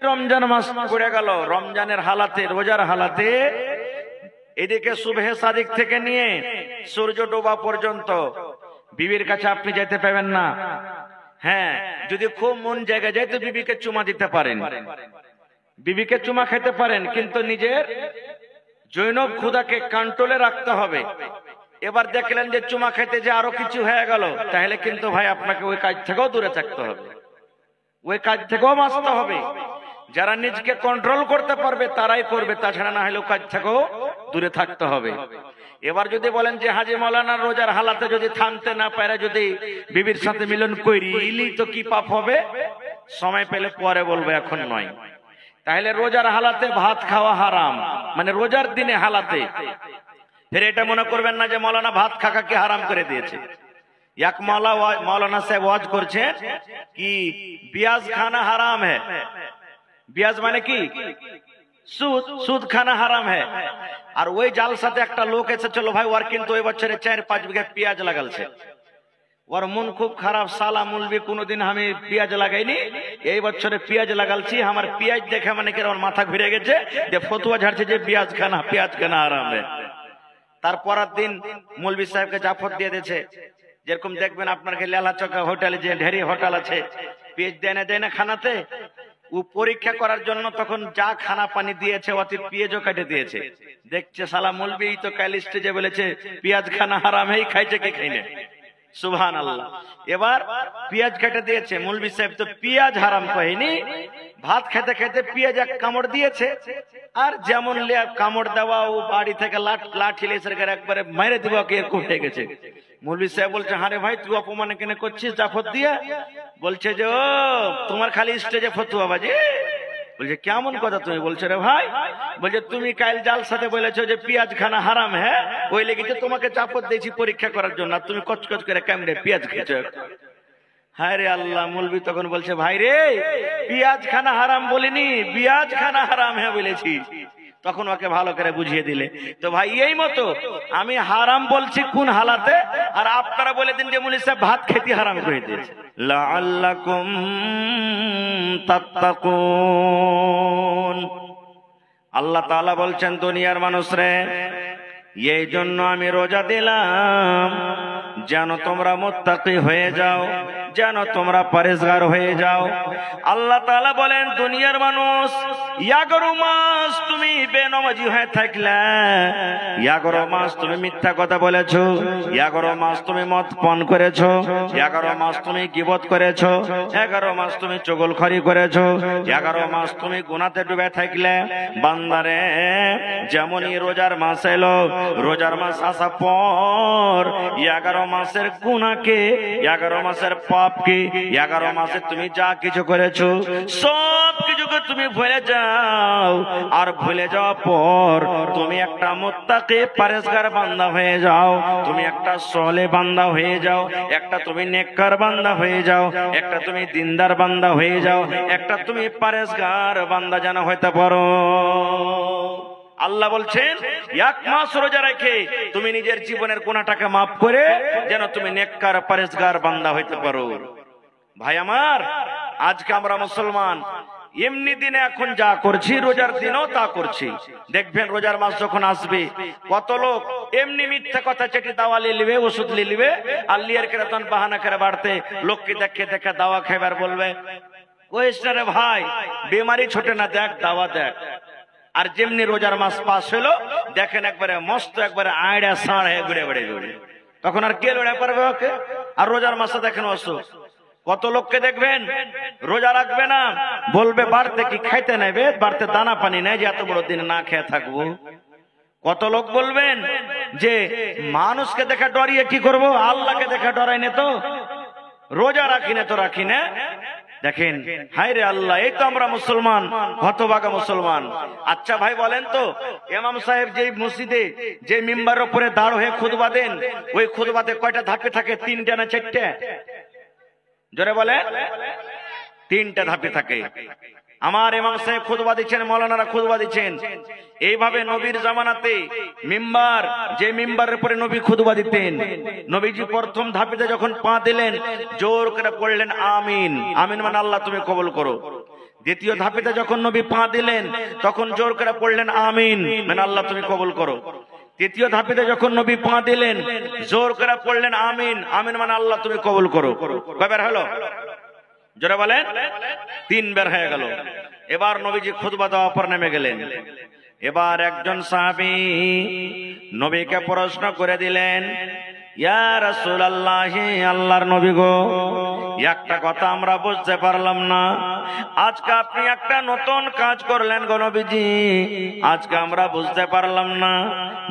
রমজান মাস পড়ে গেল, রমজানের হালাতে, রোজার হালাতে এদিকে সুবহে সাদিক থেকে নিয়ে সূর্য ডোবা পর্যন্ত বিবির কাছে আপনি যেতে পাবেন না। হ্যাঁ, যদি খুব মন জায়গায় যায় তো বিবিকে চুমা দিতে পারেন, বিবিকে চুমা খেতে পারেন, কিন্তু নিজের জৈনব ক্ষুধাকে কন্ট্রোলে রাখতে হবে। এবার দেখলেন যে চুমা খেতে যে আরো কিছু হয়ে গেল, তাহলে কিন্তু ভাই আপনাকে ওই কাজ থেকেও দূরে থাকতে হবে, ওই কাজ থেকেও বাঁচতে হবে। যারা নিজকে কন্ট্রোল করতে পারবে তারাই করবে, তাছাড়া না হলে কাজ থেকেও দূরে থাকতে হবে। এবার যদি বলেন যে হাজী মাওলানা রোজার হালাতে যদি থামতে না পারে যদি বিবির সাথে মিলন করিলি তো কি পাপ হবে, সময় পেলে পরে বলবো, এখন নয়। তাহলে রোজার হালাতে ভাত খাওয়া হারাম, মানে রোজার দিনে হালাতে। ফের এটা মনে করবেন না যে মাওলানা ভাত খাওয়াকে হারাম করে দিয়েছে। এক मौलाना साहब वाज করছেন কি পেঁয়াজ খানা হারাম है, পেঁয়াজ মানে কি সুদ, সুদ খানা হারাম है। আর ওই জালসাতে একটা লোক এসে চলো ভাই ওর কিন্তু ওই বছরে 4-5 বিঘা পেঁয়াজ লাগালছে, ওর মন খুব খারাপ, সালা মুলবি কোনোদিন আমি পেঁয়াজ লাগাইনি, এই বছরে পেঁয়াজ লাগালছি, আমার পেঁয়াজ দেখে মানে কি ওর মাথা ঘুরে গেছে যে ফতুয়া ঝাড়ছে যে পেঁয়াজ খানা হারাম है। তারপরের দিন মৌলভী সাহেবকে জাফর দিয়ে দিয়েছে। যেরকম দেখবেন আপনার লেলা চকা হোটেলে যে ঢেরি হোটেল আছে, পেঁয়াজ দেয় না খানাতে, ও পরীক্ষা করার জন্য তখন যা খানা পানি দিয়েছে অতি পেঁয়াজও কেটে দিয়েছে। দেখছে সালা মৌলভী তো কাল স্টেজে বলেছে পেঁয়াজ খানা হারাম, এই খাইছে কি খাইনে, সুবহানাল্লাহ। এবার পেঁয়াজ কেটে দিয়েছে, মৌলভী সাহেব তো পেঁয়াজ হারাম কহেনি, ভাত খেতে খেতে পেঁয়াজ এক কামড় দিয়েছে, আর যেমন কামড় দেওয়া ও বাড়ি থেকে লাঠি লেসে একবারে মেরে দিব এরকম হয়ে গেছে। মৌলভী সাহেব বলছে হারে ভাই তুই অপমান কেন করছিস জাফর দিয়ে? বলছে যে ও তোমার খালি স্টেজে ফতুয়া বাজে। বলছে কেমন কথা তুমি বলছো রে ভাই? বলছে তুমি কাল জাল সাথে বলেছো যে পেঁয়াজ খানা হারাম, হ্যাঁ ওই লেগেছে তোমাকে চাপত দিয়েছি পরীক্ষা করার জন্য, আর তুমি কচকচ করে কেমনে পেঁয়াজ খেয়েছো। হায় রে আল্লাহ, মৌলভী তখন বলছে ভাই রে পেঁয়াজ খানা হারাম বলিনি, পেঁয়াজ খানা হারাম হ্যাঁ বলেছি। তখন ওকে ভালো করে বুঝিয়ে দিলে। তো ভাই এই মতো আমি হারাম বলছি কোন হালাতে, আর আপনারা বলে দিন যে মৌলভী সাহেব ভাত খেতে হারাম করে দিয়েছে। লাআল্লাকুম তাত্তাকুন, আল্লাহ তাআলা বলছেন দুনিয়ার মানুষরে এই জন্য আমি রোজা দিলাম যেন তোমরা মুত্তাকি হয়ে যাও, যেন তোমরা পরেজগার হয়ে যাও। আল্লাহ তাআলা বলেন দুনিয়ার মানুষ 11 মাস তুমি বেনামাজি হয়ে থাকলে, 11 মাস তুমি মিথ্যা কথা বলেছো, 11 মাস তুমি মদ পান করেছো, 11 মাস তুমি গীবত করেছো, 11 মাস তুমি চগলখড়ি করেছো, 11 মাস তুমি গুনাতে ডুবে থাকলে। বান্দারে যেমনই রোজার মাস এলো, রোজার মাস আসা পর 11 মাসের গুনাহকে, 11 মাসের পাপকে, 11 মাসে তুমি যা কিছু করেছো সব কিছুকে তুমি ভুলে যাও। আর ভুলে যাওয়ার পর তুমি একটা মুত্তাকি পরেজগার বান্দা হয়ে যাও, তুমি একটা সলে বান্দা হয়ে যাও, একটা তুমি নেককার বান্দা হয়ে যাও, একটা তুমি দিনদার বান্দা হয়ে যাও, একটা তুমি পরেজগার বান্দা যেন হইতে পারো। আল্লাহ বলছেন 1 মাস রোজা রেখে তুমি নিজের জীবনের গুনাহটাকে মাফ করে যেন তুমি নেককার পরেজগার বান্দা হইতে পারো। ভাই আমার, আজকে আমরা মুসলমান এমনি দিনে এখন যা করছি রোজার দিনও তা করছি। দেখবেন রোজার মাস যখন আসবে কত লোক এমনি মিথ্যা কথা চেটে দাওয়া লিবে, ওষুধ লিবে, আর লিয়ার করে তখন বাহানা করে বাড়তে লোককে দেখে দেখে দাওয়া খাইবার বলবে। ওইস্টারে ভাই বেমারি ছোটে না, দেখ দাওয়া দেখ। আর যেমনি রোজার মাস পাস হলো দেখেন একবারে মস্ত একবারে আড়া সাড় হয়ে ঘুরে বেড়ে ঘুরে, তখন আর কে লড়ে পারবে ওকে? আর রোজার মাসে দেখেন অসুখ, কত লোককে দেখবেন রোজা রাখবে না, বলবে বাড়তে কি খাইতে নেবে, বাড়তে দানা পানি নেই যে এত বড় দিন না খেয়ে থাকবো। কত লোক বলবেন যে মানুষকে দেখে ডরিয়ে কি করব, আল্লাহকে দেখে ডরাই নে তো রোজা রাখি না তো রাখি না। দেখেন হায় রে আল্লাহ, এই তো আমরা মুসলমান, হতভাগা মুসলমান। আচ্ছা ভাই বলেন তো, ইমাম সাহেব যে মসজিদে যে মিম্বারের উপরে দাঁড় হয়ে খুতবা দেন, ওই খুতবাতে কয়টা ধাপে থাকে? 3টে না 4টে? জোরে বলে 3টে ধাপে থাকে। আমার ইমাম সাহেব খুতবা দিচ্ছেন, মাওলানারা খুতবা দিচ্ছেন। এইভাবে নবীর জামানাতে মিম্বার, যে মিম্বারের উপরে নবী খুতবা দিতেন, নবীজি প্রথম ধাপেতে যখন পা দিলেন জোর করে পড়লেন আমিন। আমিন মানে আল্লাহ তুমি কবুল করো। দ্বিতীয় ধাপেতে যখন নবী পা দিলেন তখন জোর করে পড়লেন আমিন, মানে আল্লাহ তুমি কবুল করো। তৃতীয় ধাপেতে যখন নবী পা দিলেন জোর করে পড়লেন আমিন, আমিন মানে আল্লাহ তুমি কবুল করো। কয়বার হলো জোরে বলেন? 3 বার হয়ে গেল। এবার নবীজি খুতবা দেওয়ার পর নেমে গেলেন। এবার একজন সাহাবী নবীকে প্রশ্ন করে দিলেন, ইয়া রাসূলুল্লাহ, আল্লাহর নবী গো, একটা কথা আমরা বুঝতে পারলাম না, আজকে আপনি একটা নতুন কাজ করলেন গো নবীজি, আজকে আমরা বুঝতে পারলাম না।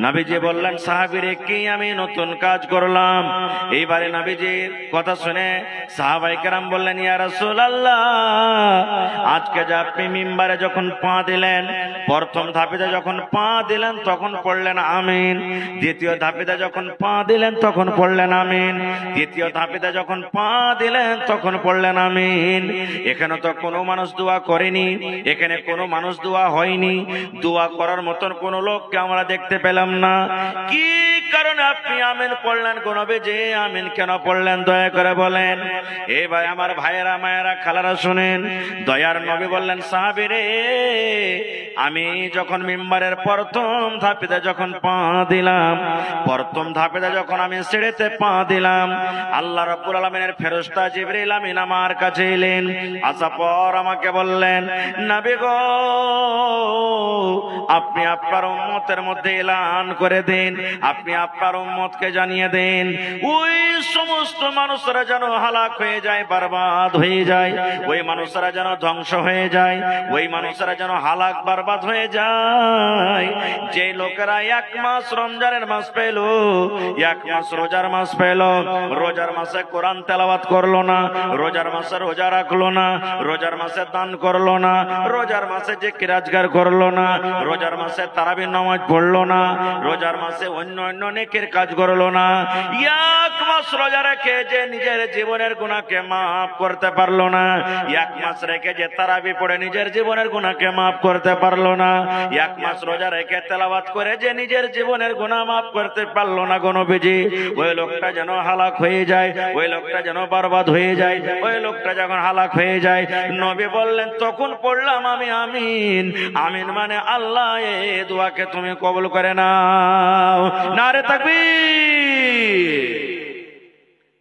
নবীজি বললেন, সাহাবীরে কি আমি নতুন কাজ করলাম? এইবারে নবীজির কথা শুনে সাহাবায়ে কেরাম বললেন, ইয়া রাসূলুল্লাহ, আজকে যে আপনি মিম্বারে যখন পা দিলেন, প্রথম ধাপেতে যখন পা দিলেন তখন পড়লেন আমিন, দ্বিতীয় ধাপেতে যখন পা দিলেন তখন পড়লেন আমিন, তৃতীয় ধাপেতে যখন পা দিলেন তখন পড়লেন আমিন। এখানে তো কোনো মানুষ দোয়া করেনি, এখানে কোনো মানুষ দোয়া হয়নি, দোয়া করার মতন কোনো লোককে আমরা দেখতে পেলাম না। কি কারণে আপনি আমিন পড়লেন গো নবীজি? আমিন কেন পড়লেন দয়া করে বলেন। এবার আমার ভাইয়েরা, মায়েরা, খালারা শুনেন, দয়ার নবী বললেন, সাহাবীরে, আমি যখন মিম্বারের প্রথম ধাপেতে যখন পা দিলাম, প্রথম ধাপেতে যখন আমি সিঁড়িতে পা দিলাম, আল্লাহ রাব্বুল আলামিনের ফেরেশতা জিবরিল আমিন আমার কাছে এলেন। আসার পর আমাকে বললেন, নবী গো, আপনি আপনার উম্মতের মধ্যে এলান করে দেন, আপনি আপনার উম্মতকে জানিয়ে দেন, ওই সমস্ত মানুষরা যেন হালাক হয়ে যায়, বরবাদ হয়ে যায়, ওই মানুষরা যেন ধ্বংস হয়ে যায়, ওই মানুষরা যেন হালাক বরবাদ হয়ে যায় যে লোকেরা 1 মাস রমজানের মাস পেল, 1 মাস রোজার মাস পেল, রোজার মাসে কোরআন তেলাওয়াত করলো না, রোজার মাসে রোজা রাখলো না, রোজার মাসে দান করলো না, রোজার মাসে জিকির আজকার করলো না, রোজার মাসে তারাবির নামাজ পড়লো না, রোজার মাসে অন্য অন্য নেকির কাজ করলো না, 1 মাস রোজা রেখে যে নিজের জীবনের গুনাহকে মাফ করতে পারলো না, 1 মাস রেখে যে তারাবি পড়ে নিজের জীবনের গুনাহকে মাফ করতে পারলো না, 1 মাস রোজা রেখে তেলাওয়াত করে যে নিজের জীবনের গুনাহ মাফ করতে পারলো না গো নবীজি, ওই লোকটা যেন হালাক হয়ে যায়, ওই লোকটা যেন বরবাদ হয়ে যায়, ওই লোকটা যখন হালাক হয়ে যায়, নবী বললেন, তখন পড়লাম আমি আমিন, আমিন মানে আল্লাহ এই দোয়াকে তুমি কবুল করে নাও। নারে তাকবীর।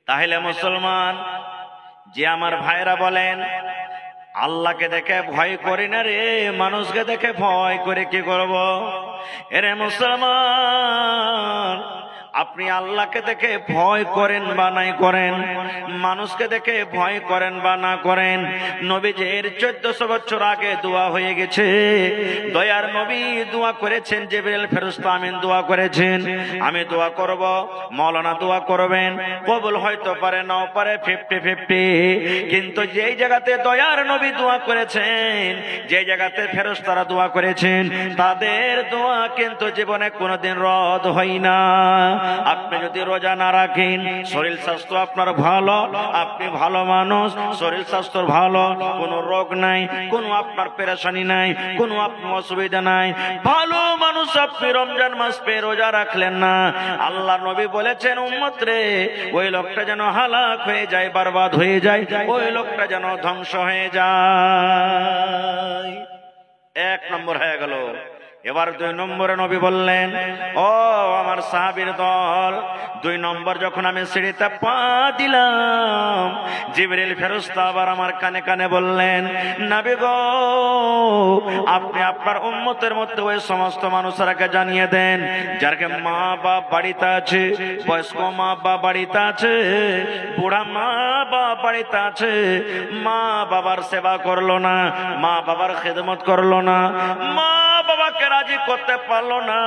তাহলে মুসলমান, যে আমার ভাইরা বলেন আল্লাহকে দেখে ভয় করি না রে, মানুষকে দেখে ভয় করে কি করব? এরে মুসলমান, আপনি আল্লাহকে দেখে ভয় করেন বা নাই করেন, মানুষকে দেখে ভয় করেন বা না করেন, নবীজির 1400 বছর আগে দোয়া হয়ে গেছে। দয়ার নবী দোয়া করেছেন, জিবরিল ফেরেশতা আমিন দোয়া করেছেন, আমি দোয়া করব, মাওলানা দোয়া করবেন, কবুল হয়তো পারে নাও পারে, 50-50। কিন্তু যেই জায়গাতে দয়ার নবী দোয়া করেছেন, যে জায়গাতে ফেরেশতারা দোয়া করেছেন, তাদের দোয়া কিন্তু জীবনে কোনোদিন রদ হয় না। আপনি যদি রোজা না রাখেন, শরীর স্বাস্থ্য আপনার ভালো, আপনি ভালো মানুষ, শরীর স্বাস্থ্য ভালো, কোনো রোগ নাই, কোনো আপনার পেরেশানি নাই, কোনো আপনার অসুবিধা নাই, ভালো মানুষ, আপনি রমজান মাস পেয়ে রোজা রাখলেন না, আল্লাহ নবী বলেছেন, উম্মত রে, ওই লোকটা যেন হালাক হয়ে যায়, বরবাদ হয়ে যায়, ওই লোকটা যেন ধ্বংস হয়ে যায়। 1 নম্বর হয়ে গেল। এবার 2 নম্বরে নবী বললেন, ও আমার সাহাবীর দল, 2 নম্বর যখন আমি সিঁড়িতে পা দিলাম, জিবরিল ফেরেশতা আবার আমার কানে কানে বললেন, নবী গো, আপনি আপনার উম্মতের মধ্যে ওই সমস্ত মানুষরাকে জানিয়ে দেন, যার মা বাপ বাড়িতে আছে, বয়স্ক মা বাপ বাড়িতে আছে, বুড়া মা বাপ বাড়িতে আছে, মা বাবার সেবা করলো না, মা বাবার খেদমত করলো না, মা বাবাকে রাজি করতে পারলো না,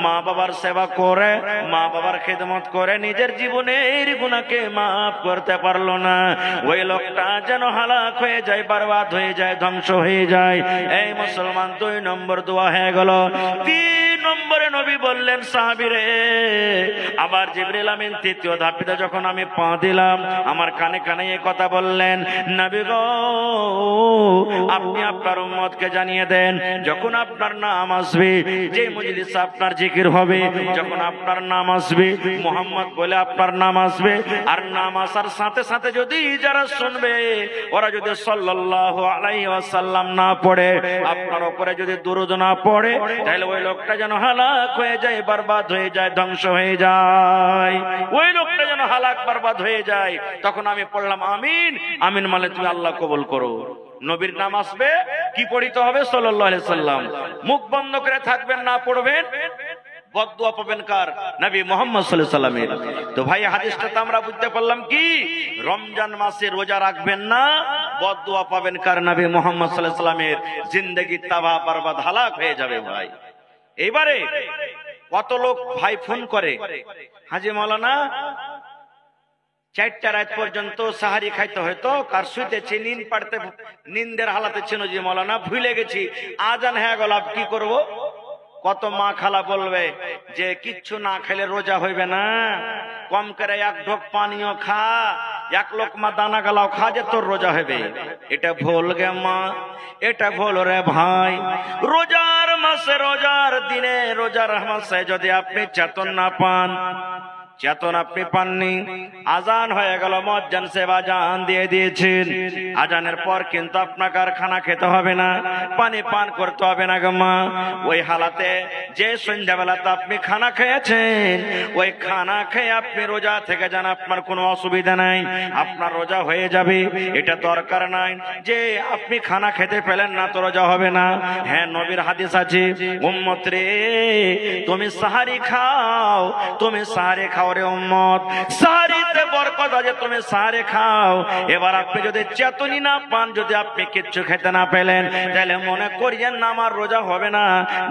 মা বাবার সেবা করে, মা বাবার খেদমত করে নিজের জীবনের গুনাহকে মাফ করতে পারলো না, ওই লোকটা যেন হালাক হয়ে যায়, বরবাদ হয়ে যায়, ধ্বংস হয়ে যায়। এই মুসলমান, 2 নম্বর দোয়া হয়ে গেল। 3 নম্বর নম্বরে নবী বললেন সাহাবীরে, আবার জিবরিল আমিন তৃতীয় ধাপে যখন আমি পা দিলাম, আমার কানে কানে এই কথা বললেন, নবী গো আপনি আপনার উম্মতকে জানিয়ে দেন, যখন আপনার নাম আসবে, যে মজলিসে আপনার জিকির হবে, যখন আপনার নাম আসবে, মুহাম্মদ বলে আপনার নাম আসবে, আর নাম আসার সাথে সাথে যদি যারা শুনবে ওরা যদি সাল্লাল্লাহু আলাইহি ওয়াসাল্লাম না পড়ে, আপনার উপরে যদি দুরূদ না পড়ে, তাহলে ওই লোকটা যেন হালাক হয়ে যায়, বরবাদ হয়ে যায়, ধ্বংস হয়ে যায়, ওই লোকটা যেন হালাক বরবাদ হয়ে যায়। তখন আমি পড়লাম আমিন, আমিন মানে তুমি আল্লাহ কবুল করো। নবীর নাম আসবে, কি পড়িতে হবে? সাল্লাল্লাহু আলাইহি সাল্লাম। মুখ বন্ধ করে থাকবেন, না পড়বেন, বদদুয়া পাবেন কার? নবী মুহাম্মদ সাল্লাল্লাহু আলাইহি সাল্লামের। তো ভাই হাদিসটা তো আমরা বুঝতে পারলাম কি, রমজান মাসে রোজা রাখবেন না, বদদুয়া পাবেন কার? নবী মুহাম্মদ সাল্লাল্লাহু আলাইহি সাল্লামের। জিন্দেগি তাবাহ বরবাদ হালাক হয়ে যাবে ভাই। এইবারে কত লোক ভাই ফোন করে, হাজী মাওলানা 4টা রাত পর্যন্ত সাহারি খাইতে হয়তো, কার শুইতেছে, নিন পাড়তে, নিন্দের হালাতে ছিল, যে মাওলানা ভুলে গেছি, আজান হয়ে গেল, কি করব? কত মা খালা বলবে যে কিচ্ছু না খেলে রোজা হইবে না, কম করে এক ঢোক পানিও খা, এক লোকমা দানা গালাও খা, যে তোর রোজা হবে। এটা ভুল গে মা, এটা ভুল রে ভাই। রোজার মাসে, রোজার দিনে, রোজার মাসে যদি আপনি চেতন না পান, চেতন আপনি পাননি, আজান হয়ে গেল, মুয়াজ্জিন সাহেব আজান দিয়ে দিয়েছেন, আজানের পর কিন্তু আপনাকে আর খানা খেতে হবে না, পানি পান করতে হবে না গো মা। ওই হালাতে যে সন্ধ্যাবেলাতে আপনি খানা খেয়েছেন, ওই খানা খেয়ে আপনি রোজা থেকে যান, আপনার কোনো অসুবিধা নাই, আপনার রোজা হয়ে যাবে। এটা দরকার নাই যে আপনি খানা খেতে পেলেন না তো রোজা হবে না। হ্যাঁ, নবীর হাদিস আছে, উম্মত রে তুমি সাহারি খাও, তুমি সাহারি খাও রে উম্মত, সাহারিতে বরকত আছে, তুমি সাহারি খাও। এবার আপনি যদি চেতনই না পান, যদি আপনি কিচ্ছু খেতে না পেলেন, তাহলে মনে করিয়েন না আমার রোজা হবে না,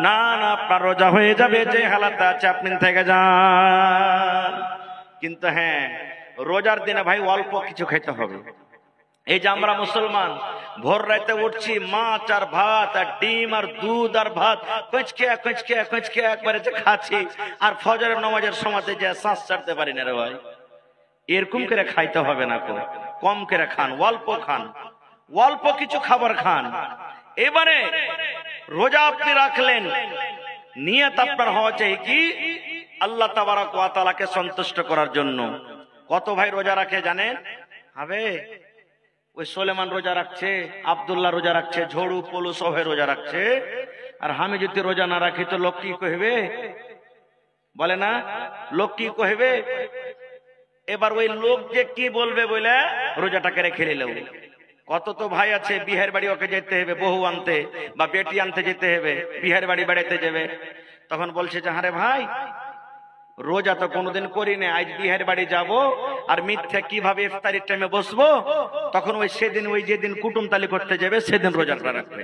না না, আপনার রোজা হয়ে যাবে, যে হালাতে আছে আপনি থেকে যান। কিন্তু হ্যাঁ, রোজার দিনে ভাই অল্প কিছু খেতে হবে। এই যে আমরা মুসলমান ভোর রাতে উঠছি, মাছ আর ভাত আর ডিম আর দুধ আর ভাত কচকে একবারে যে খাচ্ছি, আর ফজরের নামাজের সময়তে যে শ্বাস ছাড়তে পারি না রে ভাই। এরকম করে খাইতে হবে না, কম করে খান, অল্প খান, অল্প কিছু খাবার খান। এবারে রোজা আপনি রাখলেন, নিয়ত আপনার হওয়া চাই কি, আল্লাহ তাবারক ওয়া তাআলাকে সন্তুষ্ট করার জন্য। কত ভাই রোজা রাখে জানেন? হবে ওই সুলেমান রোজা রাখছে, আব্দুল্লাহ রোজা রাখছে, ঝড়ু পলু সহে রোজা রাখছে, আর আমি যদি রোজা না রাখি তো লোক কি কইবে? বলে না, লোক কি কইবে? এবার ওই লোক যে কি বলবে বলে রোজাটাকে রেখে নিলেও। কত তো ভাই আছে বিহার বাড়ি ওকে যেতে হবে, বহু আনতে বা বেটি আনতে যেতে হবে, বিহার বাড়ি বেড়াতে যাবে, তখন বলছে যে আরে ভাই রোজা তো কোনোদিন করি না, আজ বিহার বাড়ি যাব, আর মিথ্যা কিভাবে ইফতারির টাইমে বসবো, তখন ওই সেদিন, ওই যেদিন কুটুম তালি করতে যাবে সেদিন রোজাটা রাখবে।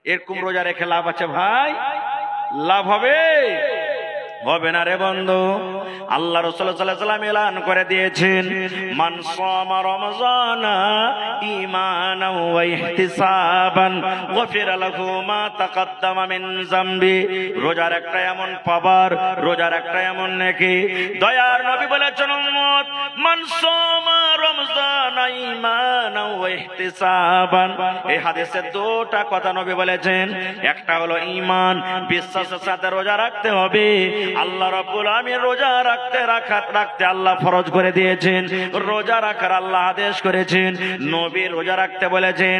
এরকম রোজা রেখে লাভ আছে ভাই? লাভ হবে? হবে না রে বন্ধু। আল্লাহ রাসূল সাল্লাল্লাহু আলাইহি ওয়াসাল্লাম এলান করে দিয়েছেন, মান সামা রমজানা ঈমানান ওয়া ইহতিসাবান গফিরা লাহু মা তাকাদ্দামা মিন যামবি। রোজার একটা এমন পাওয়ার, রোজার একটা এমন নেকি, দয়ার নবী বলেছেন উম্মত, মান সামা রমজানা ঈমানান ওয়া ইহতিসাবান। এই হাদিসে দুটো কথা নবী বলেছেন, একটা হলো ঈমান, বিশ্বাসের সাথে রোজা রাখতে হবে। আল্লাহ রাব্বুল আমিন রোজা রাখতে আল্লাহ ফরজ করে দিয়েছেন, রোজা রাখার আল্লাহ আদেশ করেছেন, নবী রোজা রাখতে বলেছেন।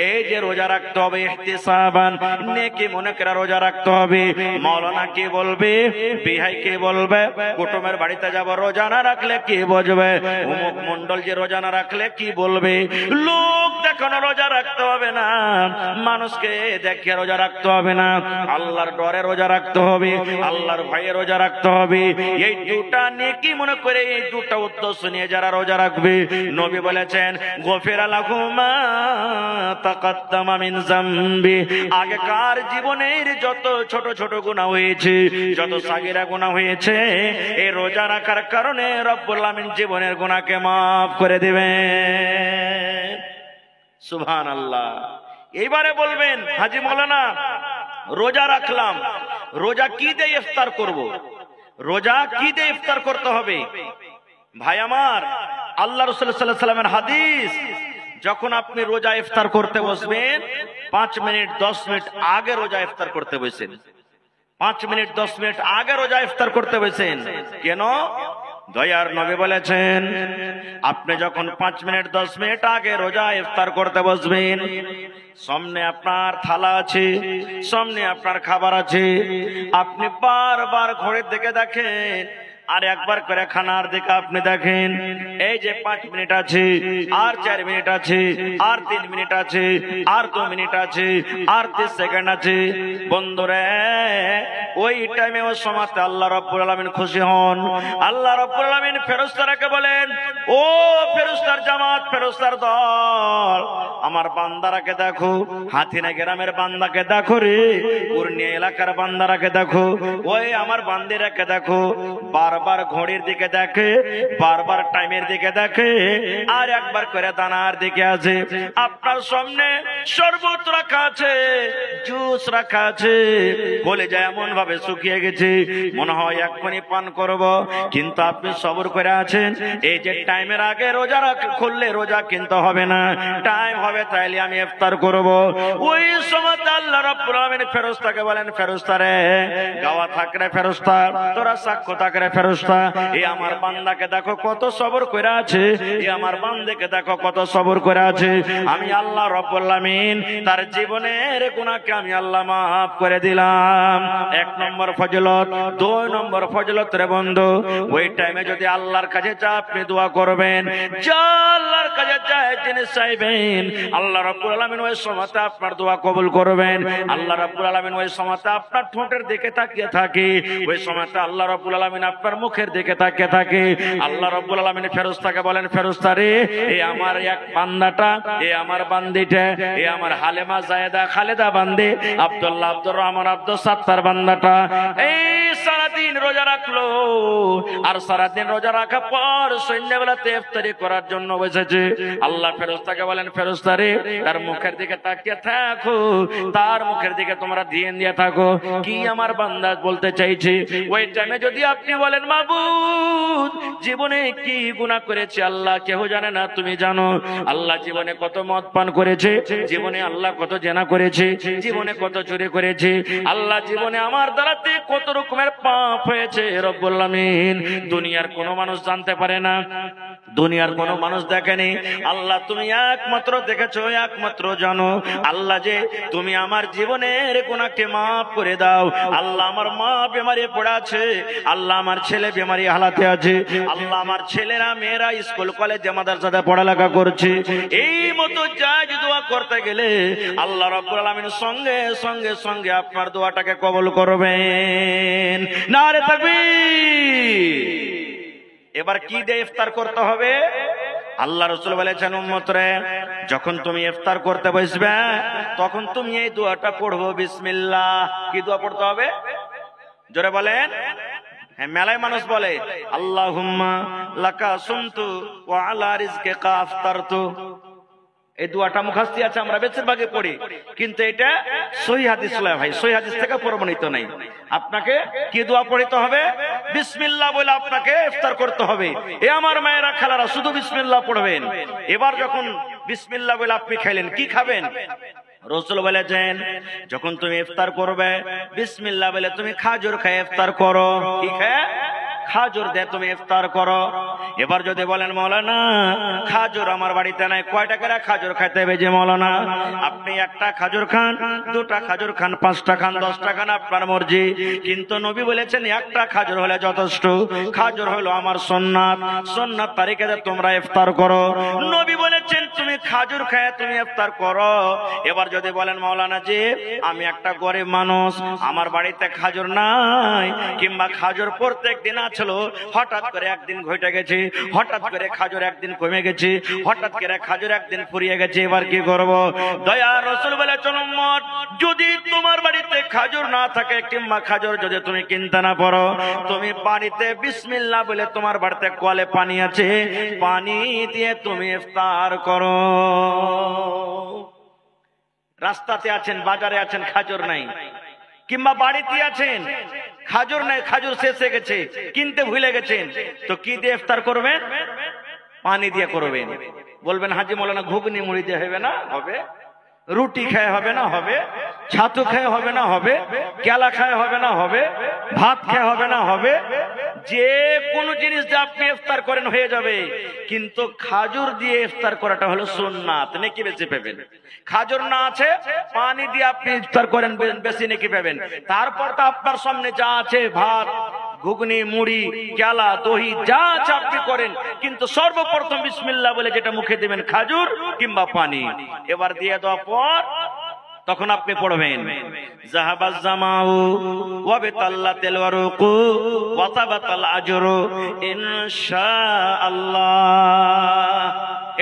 এই যে রোজা রাখতে হবে ইহতিসাবান, নেকি মনে করে রোজা রাখতে হবে। মাওলানা কি বলবে, বিহাই কি বলবে, কুটুমের বাড়িতে যাব, রোজা না রাখলে কি বুঝবে, অমুক মন্ডল যে রোজা না রাখলে কি বলবে, লোক দেখানো রোজা রাখতে হবে না, মানুষকে দেখে রোজা রাখতে হবে না, আল্লাহর ডরে রোজা রাখতে হবে, আল্লাহর ভয়ে রোজা রাখতে হবে। এই দুটা নেকি মনে করে, এই দুটা উদ্দেশ্য নিয়ে যারা রোজা রাখবে, নবী বলেছেন গফিরা লাহু মা তাকাদ্দামা মিন যামবি। আগেকার জীবনের যত ছোট ছোট গুনাহ হয়েছে, যত সাগীরা গুনাহ হয়েছে, এই রোজা রাখার কারণে রব্বুল আমিন জীবনের গুনাহকে মাফ করে দিবেন। সুবহানাল্লাহ। এইবারে বলবেন হাজী মাওলানা রোজা রাখলাম, রোজা কি দিয়ে ইফতার করব, রোজা কি দিয়ে ইফতার করতে হবে? ভাই আমার, আল্লাহ রাসূল সাল্লাল্লাহু আলাইহি ওয়াসাল্লামের হাদিস, যখন আপনি রোজা ইফতার করতে বসবেন 5 মিনিট 10 মিনিট আগে রোজা ইফতার করতে বসেন। 5 মিনিট 10 মিনিট আগে রোজা ইফতার করতে বসেন। কেন? দয়ার নবী বলেছেন, আপনি যখন 5 মিনিট 10 মিনিট আগে রোজা ইফতার করতে বসবেন, সামনে আপনার থালা আছে, সামনে আপনার খাবার আছে, আপনি বারবার ঘড়ির দিকে দেখেন, আর একবার করে খানার দিকে আপনি দেখেন, এই যে 5 মিনিট আছে, আর 4 মিনিট আছে, আর 3 মিনিট আছে, আর 2 মিনিট আছে, আর 30 সেকেন্ড আছে। বন্ধুরে, ওই টাইমে ওই সময়তে আল্লাহ রাব্বুল আলামিন খুশি হন। আল্লাহ রাব্বুল আলামিন ফেরেশতাদেরকে বলেন, ও ফেরেশতার জামাত, ফেরেশতার দল, আমার বান্দারাকে দেখো, হাতিনা গ্রামের বান্দাকে দেখো রে, পূর্ণিয়া এলাকার বান্দারাকে দেখো, ওই আমার বান্দিরাকে দেখো, বারবার ঘড়ির দিকে দেখে, বারবার টাইমের দিকে দেখে, আর একবার করে দানার দিকে আছে। আপনার সামনে শরবত রাখা আছে, জুস রাখা আছে, বলে যায় এমন ভাবে শুকিয়ে গেছে, মনে হয় এক্ষুনি পান করব, কিন্তু আপনি সবর করে আছেন। এই যে টাইমের আগে রোজা খুললে রোজা কিন্তু হবে না, টাইম হবে তাইলে আমি ইফতার করব। ওই সময় আল্লাহ রাব্বুল আলামিন ফেরেশতাকে বলেন, ফেরেশতা রে, গাওয়া থাকরে ফেরেশতা, তোরা সাক্ষ্য থাকরে ফেরেশতা, এই আমার বান্দাকে দেখো কত সবর করে আছে, এই আমার বান্দাকে দেখো কত সবর করে আছে। আমি আল্লাহ রাব্বুল আলামিন তার জীবনের গুনাহকে আমি আল্লাহ মাফ করে দিলাম। 1 নম্বর ফজিলত। 2 নম্বর ফজিলত রে বন্ধু, ওই টাইমে যদি আল্লাহর কাছে যা আপনি দোয়া করবেন, যা আল্লাহর কাছে যা জিনিস চাইবেন, আল্লাহ রাব্বুল আলামিন ওই সময়তে আপনার দোয়া কবুল করবেন। আল্লাহ রাব্বুল আলামিন ওই সময়তে আপনার ঠোঁটের দিকে তাকিয়ে থাকে, ওই সময়তে আল্লাহ রাব্বুল আলামিন আপনার মুখের দিকে তাকিয়ে থাকে। আল্লাহ রাব্বুল আলামিন ফেরেশতাকে বলেন, ফেরেশতা রে, এই আমার এক বান্দাটা, এই আমার বান্দিটা, এই আমার হালেমা জায়েদা খালেদা বান্দি, আব্দুল্লাহ, আব্দুর রহমান, আব্দুল সাত্তার বান্দাটা এই সারাদিন রোজা রাখলো, আর সারাদিন রোজা রাখা পর সন্ধ্যাবেলাতে ইফতারি করার জন্য বসেছে। আল্লাহ ফেরেশতাকে বলেন, ফেরেশতা রে, তার মুখের দিকে তাকিয়ে থাকো, তার মুখের দিকে তোমরা ধ্যান দিয়ে থাকো, কি আমার বান্দা বলতে চাইছে। ওই টাইমে যদি আপনি বলেন, মাবুদ, জীবনে কি গুনাহ করেছি আল্লাহ কেউ জানে না, তুমি জানো। আল্লাহ জীবনে কত মদ পান করেছে, জীবনে আল্লাহ কত জেনা করেছে, জীবনে কত চুরি করেছে, আল্লাহ জীবনে আমার দ্বারাতে কত রকমের পাপ হয়েছে রব্বুল আলামিন, দুনিয়ার কোনো মানুষ জানতে পারে না, দুনিয়ার কোনো মানুষ দেখেনি। আল্লাহ তুমি একমাত্র দেখেছো, একমাত্র জানো। আল্লাহ যে তুমি আমার জীবনের গুনাহকে মাফ করে দাও। আল্লাহ আমার মা বেমারি পড়ে আছে, আল্লাহ আমার ছেলে বেমারি হালাতে আছে, আল্লাহ আমার ছেলেরা মেয়েরা স্কুল কলেজে মাদ্রাসাতে পড়ালেখা করছে। এই মতো জায়েজ দোয়া করতে গেলে আল্লাহ রাব্বুল আলামিন সঙ্গে সঙ্গে সঙ্গে আপনার দোয়াটাকে কবুল করবেন। নারে তাকবীর। এবার কি দিয়ে ইফতার করতে হবে? আল্লাহ রাসূল বলেছেন, উম্মত রে, যখন তুমি ইফতার করতে বসবে তখন তুমি এই দোয়াটা পড়বো, বিসমিল্লাহ। কি দোয়া পড়তে হবে? জোরে বলেন। হ্যাঁ, মেলায় মানুষ বলে, আল্লাহুম্মা লাকা সুমতু ওয়া আলা রিজকিকা আফতারতু। এই দোয়াটা মুখস্থ আছে, আমরা বেশিরভাগই পড়ি, কিন্তু এটা সহিহ হাদিস নয় ভাই, সহিহ হাদিস থেকে প্রমাণিত নাই। আপনাকে কি দোয়া পড়তে হবে? বিসমিল্লাহ বলে আপনাকে ইফতার করতে হবে। এ আমার মায়েরা খালারা, শুধু বিসমিল্লাহ পড়বেন। এবার যখন বিসমিল্লাহ বলে আপনি খাইলেন, কি খাবেন? রাসূল বলেছেন, যখন তুমি ইফতার করবে বিসমিল্লাহ বলে তুমি খাজুর খেয়ে ইফতার করো। কি খেয়ে? খাজুর দিয়ে তুমি ইফতার করো। এবার যদি বলেন, মাওলানা খাজুর আমার বাড়িতে নাই, কয় টাকার খাজুর খাইতে হবে যে মাওলানা? আপনি একটা খাজুর খান, দুটা খাজুর খান, 5টা খান, 10টা খান, আপনার মর্জি। কিন্তু নবী বলেছেন একটা খাজুর হলে যথেষ্ট। খাজুর হলো আমার সুন্নাত, সুন্নাত তারিখে তোমরা ইফতার করো। নবী বলেছেন তুমি খাজুর খেয়ে তুমি ইফতার করো। এবার যদি বলেন, মাওলানা জি আমি একটা গরিব মানুষ, আমার বাড়িতে খাজুর নাই, কিংবা খাজুর প্রত্যেক দিন ছিল, হঠাৎ করে একদিন ঘটে গেছে, হঠাৎ করে খাজুর একদিন কমে গেছে, হঠাৎ করে খাজুর একদিন ফুরিয়ে গেছে, এবার কি করব? দয়ার রাসূল বলেছেন, উম্মত যদি তোমার বাড়িতে খাজুর না থাকে, কিংবা খাজুর যদি তুমি কিনতে না পারো, তুমি বাড়িতে বিসমিল্লাহ বলে, তোমার বাড়িতে কলে পানি আছে, পানি দিয়ে তুমি ইফতার করো। রাস্তাতে আছেন, বাজারে আছেন, খাজুর নাই, কিংবা বাড়িতে আছেন, খাজুর নাই, খাজুর শেষ হয়ে গেছে, কিনতে ভুলে গেছেন, তো কি দিয়ে ইফতার করবেন? পানি দিয়ে করবেন। বলবেন হাজি মৌলানা ঘুগনি মুড়ি দিয়ে হবে না? হবে। রুটি খায় হবে না? হবে। ছাতু খায় হবে না? হবে। কেলা খায় হবে না? হবে। ভাত খায় হবে না? হবে। যে কোনো জিনিস দিয়ে আপনি ইফতার করেন হয়ে যাবে, কিন্তু খাজুর দিয়ে ইফতার করাটা হলো সুন্নাত, নেকি বেশি পাবেন। খাজুর না আছে, পানি দিয়ে আপনি ইফতার করেন, বেশি নেকি পাবেন। তারপর তো আপনার সামনে যা আছে, ভাত, ঘুগনি, মুড়ি, কেলা, দহি যা আছে আপনি করেন, কিন্তু সর্বপ্রথম বিসমিল্লাহ বলে যেটা মুখে দিবেন খাজুর কিংবা পানি। এবার দিয়ে দেওয়ার পর তখন আপনি পড়বেন জাহাবাজ জামাউ ওয়া বিতাল্লাতিল ওয়ারুকু ওয়া তাবাতাল আজরু ইনশাআল্লাহ।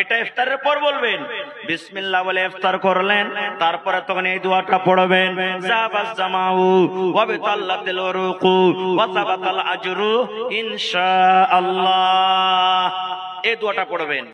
এটা ইফতারের পর বলবেন। বিসমিল্লাহ বলে ইফতার করলেন, তারপরে তখন এই দোয়াটা পড়বেন জাহাবাজ জামাউ ওয়া বিতাল্লাতিল ওয়ারুকু ওয়া তাবাতাল আজরু ইনশাআল্লাহ। এই দোয়াটা পড়বেন।